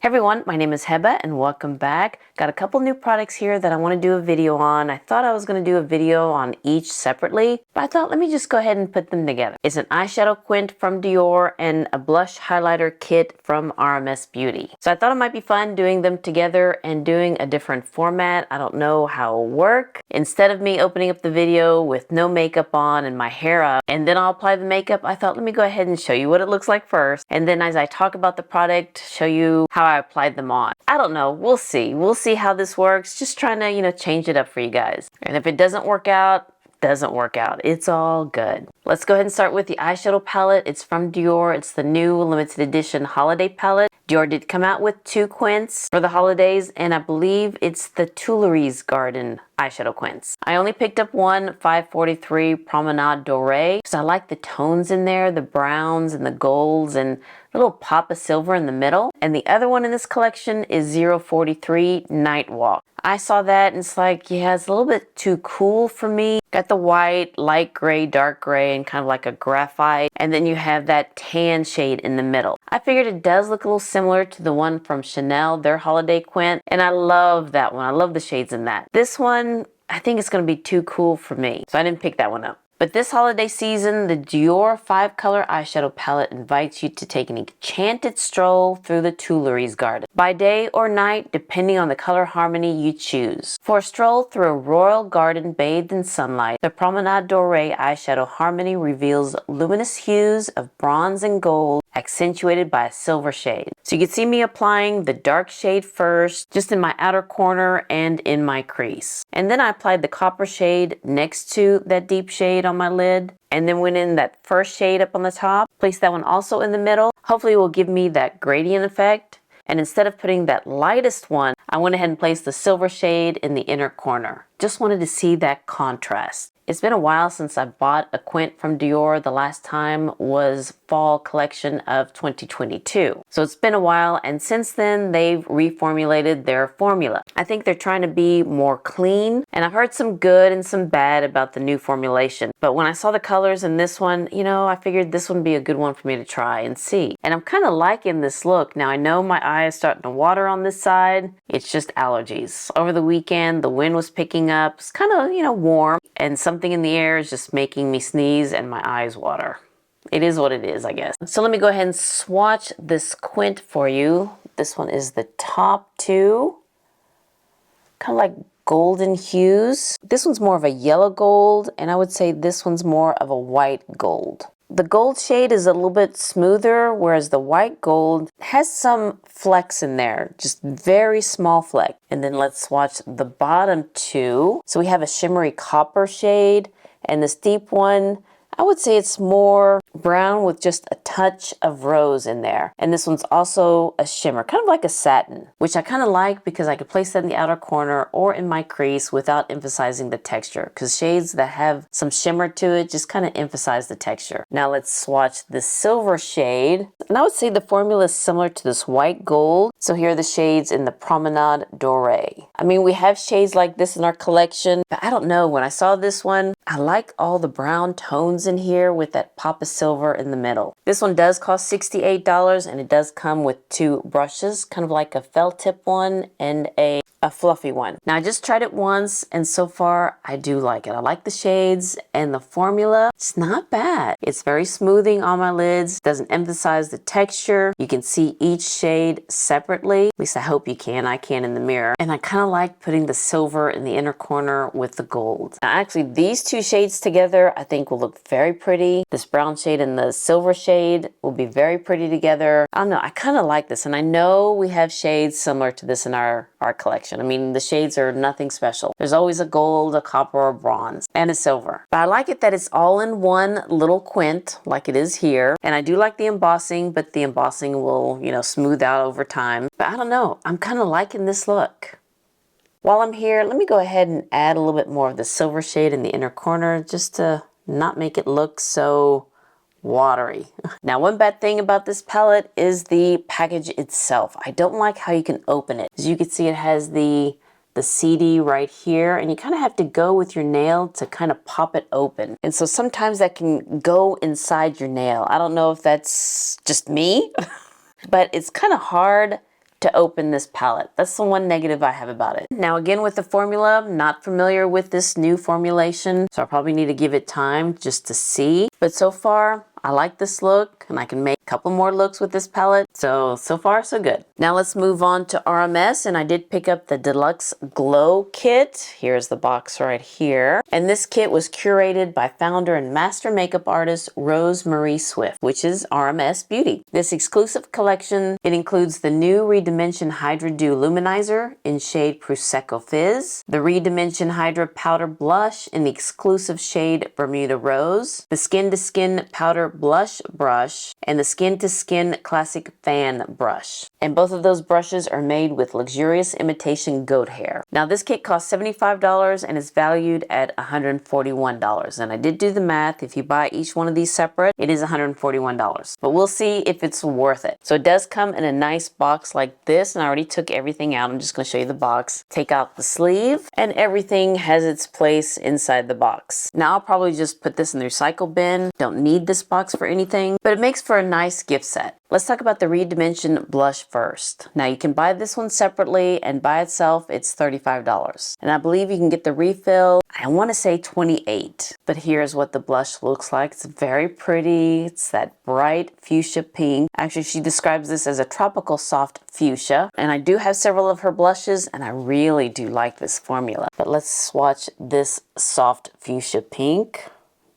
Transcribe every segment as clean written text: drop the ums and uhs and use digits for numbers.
Everyone, my name is Heba and welcome back. Got a couple new products here that I want to do a video on. I thought I was going to do a video on each separately, but I thought let me just go ahead and put them together. It's an eyeshadow quint from Dior and a blush highlighter kit from RMS Beauty. So I thought it might be fun doing them together and doing a different format. I don't know how it'll work. Instead of me opening up the video with no makeup on and my hair up and then I'll apply the makeup, I thought let me go ahead and show you what it looks like first, and then as I talk about the product, show you how I applied them on. I don't know, we'll see. We'll see how this works. Just trying to, change it up for you guys. And if it doesn't work out, doesn't work out. It's all good. Let's go ahead and start with the eyeshadow palette. It's from Dior. It's the new limited edition holiday palette. Dior did come out with 2 quints for the holidays, and I believe it's the Tuileries Garden eyeshadow quints. I only picked up one 543 Promenade Doree because I like the tones in there, the browns and the golds and a little pop of silver in the middle. And the other one in this collection is 043 Night Walk. I saw that and it's like, yeah, it's a little bit too cool for me. Got the white, light gray, dark gray, and kind of like a graphite. And then you have that tan shade in the middle. I figured it does look a little similar to the one from Chanel, their holiday quint. And I love that one. I love the shades in that. This one, I think it's going to be too cool for me. So I didn't pick that one up. But this holiday season, the Dior 5-color eyeshadow palette invites you to take an enchanted stroll through the Tuileries Garden, by day or night, depending on the color harmony you choose. For a stroll through a royal garden bathed in sunlight, the Promenade Doree eyeshadow harmony reveals luminous hues of bronze and gold, accentuated by a silver shade. So you can see me applying the dark shade first, just in my outer corner and in my crease. And then I applied the copper shade next to that deep shade on my lid, and then went in that first shade up on the top. Placed that one also in the middle. Hopefully it will give me that gradient effect. And instead of putting that lightest one, I went ahead and placed the silver shade in the inner corner. Just wanted to see that contrast. It's been a while since I bought a quint from Dior. The last time was fall collection of 2022. So it's been a while, and since then they've reformulated their formula. I think they're trying to be more clean, and I've heard some good and some bad about the new formulation. But when I saw the colors in this one, I figured this would be a good one for me to try and see. And I'm kind of liking this look. Now I know my eye is starting to water on this side. It's just allergies. Over the weekend, the wind was picking up. It's kind of, warm, and something in the air is just making me sneeze and my eyes water. It is what it is, I guess. So let me go ahead and swatch this quint for you. This one is the top 2. Kind of like golden hues. This one's more of a yellow gold, and I would say this one's more of a white gold. The gold shade is a little bit smoother, whereas the white gold has some flecks in there, just very small fleck. And then let's swatch the bottom 2. So we have a shimmery copper shade, and this deep one, I would say it's more brown with just a touch of rose in there. And this one's also a shimmer, kind of like a satin, which I kind of like because I could place that in the outer corner or in my crease without emphasizing the texture, because shades that have some shimmer to it just kind of emphasize the texture. Now let's swatch the silver shade. And I would say the formula is similar to this white gold. So here are the shades in the Promenade Doree. I mean, we have shades like this in our collection, but I don't know, when I saw this one, I like all the brown tones in here with that pop of silver in the middle. This one does cost $68, and it does come with 2 brushes, kind of like a felt tip one and a fluffy one. Now I just tried it once, and so far I do like it. I like the shades and the formula. It's not bad. It's very smoothing on my lids. Doesn't emphasize the texture. You can see each shade separately. At least I hope you can. I can in the mirror. And I kind of like putting the silver in the inner corner with the gold. Now actually these 2 shades together I think will look very pretty. This brown shade and the silver shade will be very pretty together. I don't know. I kind of like this, and I know we have shades similar to this in our collection. I mean, the shades are nothing special. There's always a gold, a copper, or bronze, and a silver. But I like it that it's all in one little quint, like it is here. And I do like the embossing, but the embossing will, smooth out over time. But I don't know. I'm kind of liking this look. While I'm here, let me go ahead and add a little bit more of the silver shade in the inner corner, just to not make it look so watery. Now, one bad thing about this palette is the package itself. I don't like how you can open it. As you can see, it has the CD right here, and you kind of have to go with your nail to kind of pop it open. And so sometimes that can go inside your nail. I don't know if that's just me, but it's kind of hard to open this palette. That's the one negative I have about it. Now again with the formula, I'm not familiar with this new formulation, so I probably need to give it time just to see. But so far, I like this look, and I can make a couple more looks with this palette. So far so good. Now let's move on to RMS, and I did pick up the Deluxe Glow Kit. Here's the box right here. And this kit was curated by founder and master makeup artist Rose Marie Swift, which is RMS Beauty. This exclusive collection, it includes the new Redimension Hydra Dew Luminizer in shade Prosecco Fizz, the Redimension Hydra Powder Blush in the exclusive shade Bermuda Rose, the Skin to Skin Powder Blush Brush, and the Skin to Skin Classic Fan Brush. And both of those brushes are made with luxurious imitation goat hair. Now this kit costs $75 and is valued at $141. And I did do the math. If you buy each one of these separate, it is $141. But we'll see if it's worth it. So it does come in a nice box like this, and I already took everything out. I'm just going to show you the box. Take out the sleeve, and everything has its place inside the box. Now I'll probably just put this in the recycle bin. Don't need this box for anything, but it makes for a nice gift set. Let's talk about the Redimension blush first. Now you can buy this one separately, and by itself it's $35. And I believe you can get the refill, I want to say $28. But here's what the blush looks like. It's very pretty. It's that bright fuchsia pink. Actually, she describes this as a tropical soft fuchsia. And I do have several of her blushes, and I really do like this formula. But let's swatch this soft fuchsia pink.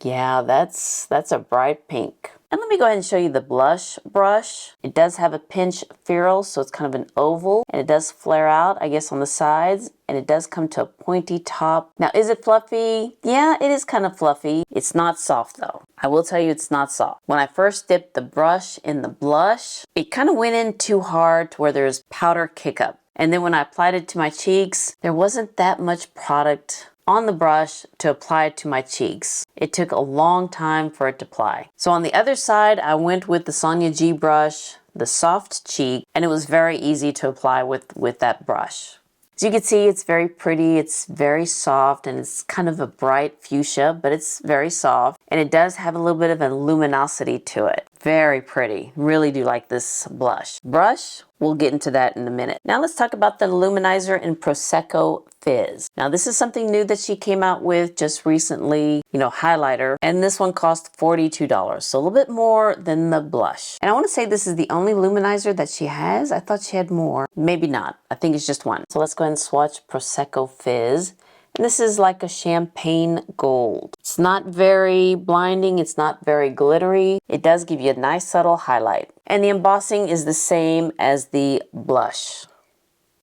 Yeah, that's a bright pink. And let me go ahead and show you the blush brush. It does have a pinch ferrule, so it's kind of an oval, and it does flare out, I guess, on the sides, and it does come to a pointy top. Now, is it fluffy? Yeah, it is kind of fluffy. It's not soft though. I will tell you it's not soft. When I first dipped the brush in the blush, it kind of went in too hard to where there's powder kick up. And then when I applied it to my cheeks, there wasn't that much product on the brush to apply it to my cheeks. It took a long time for it to apply. So on the other side, I went with the Sonia G brush, the soft cheek, and it was very easy to apply with that brush. As you can see, it's very pretty, it's very soft, and it's kind of a bright fuchsia, but it's very soft. And it does have a little bit of a luminosity to it. Very pretty. Really do like this blush. Brush, we'll get into that in a minute. Now let's talk about the luminizer in Prosecco Fizz. Now this is something new that she came out with just recently, highlighter, and this one cost $42, so a little bit more than the blush. And I want to say this is the only luminizer that she has. I thought she had more. Maybe not. I think it's just one. So let's go ahead and swatch Prosecco Fizz. And this is like a champagne gold. It's not very blinding. It's not very glittery. It does give you a nice subtle highlight. And the embossing is the same as the blush.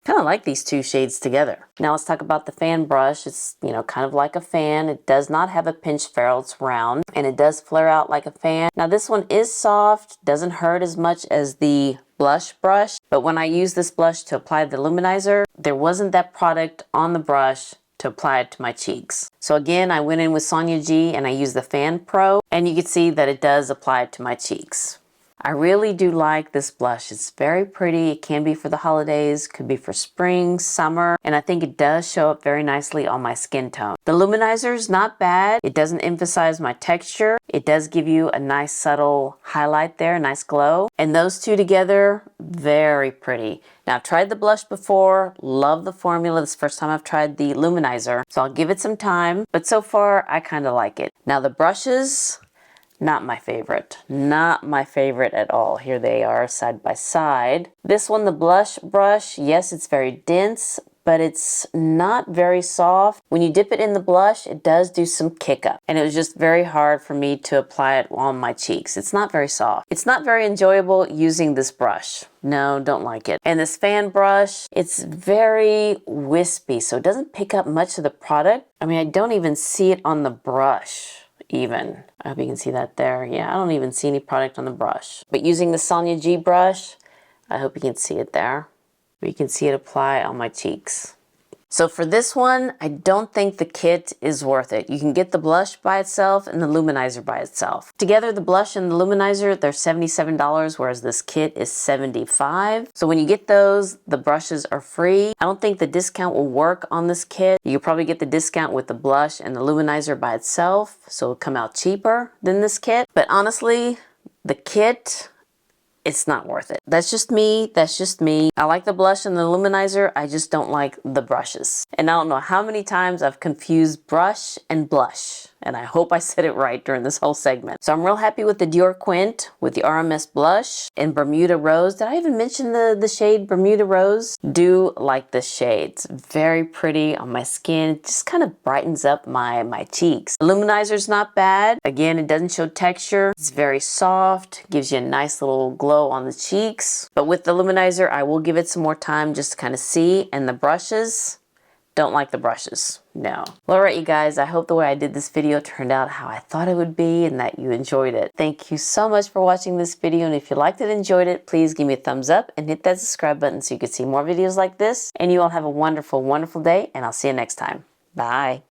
Kind of like these two shades together. Now let's talk about the fan brush. It's, kind of like a fan. It does not have a pinch ferrule. It's round, and it does flare out like a fan. Now this one is soft, doesn't hurt as much as the blush brush, but when I used this blush to apply the luminizer, there wasn't that product on the brush to apply it to my cheeks. So again, I went in with Sonia G and I used the Fan Pro, and you can see that it does apply it to my cheeks. I really do like this blush. It's very pretty. It can be for the holidays, could be for spring, summer, and I think it does show up very nicely on my skin tone. The luminizer is not bad. It doesn't emphasize my texture. It does give you a nice subtle highlight there, a nice glow. And those two together, very pretty. Now I've tried the blush before, love the formula. This is the first time I've tried the luminizer, so I'll give it some time, but so far I kind of like it. Now the brushes, not my favorite. Not my favorite at all. Here they are side by side. This one, the blush brush, yes, it's very dense, but it's not very soft. When you dip it in the blush, it does do some kick up. And it was just very hard for me to apply it on my cheeks. It's not very soft. It's not very enjoyable using this brush. No, don't like it. And this fan brush, it's very wispy, so it doesn't pick up much of the product. I mean, I don't even see it on the brush. Even. I hope you can see that there. Yeah, I don't even see any product on the brush. But using the Sonia G brush, I hope you can see it there. You can see it apply on my cheeks. So for this one, I don't think the kit is worth it. You can get the blush by itself and the luminizer by itself. Together, the blush and the luminizer, they're $77, whereas this kit is $75. So when you get those, the brushes are free. I don't think the discount will work on this kit. You could probably get the discount with the blush and the luminizer by itself, so it'll come out cheaper than this kit. But honestly, the kit it's not worth it. That's just me. That's just me. I like the blush and the luminizer. I just don't like the brushes. And I don't know how many times I've confused brush and blush. And I hope I said it right during this whole segment. So I'm real happy with the Dior Quint with the RMS blush in Bermuda Rose. Did I even mention the shade Bermuda Rose? Do like this shade. It's very pretty on my skin. It just kind of brightens up my cheeks. The luminizer's not bad. Again, it doesn't show texture. It's very soft. Gives you a nice little glow on the cheeks. But with the luminizer, I will give it some more time just to kind of see. And the brushes, don't like the brushes. No. Well, alright, you guys, I hope the way I did this video turned out how I thought it would be and that you enjoyed it. Thank you so much for watching this video, and if you liked it and enjoyed it, please give me a thumbs up and hit that subscribe button so you can see more videos like this. And you all have a wonderful, wonderful day, and I'll see you next time. Bye.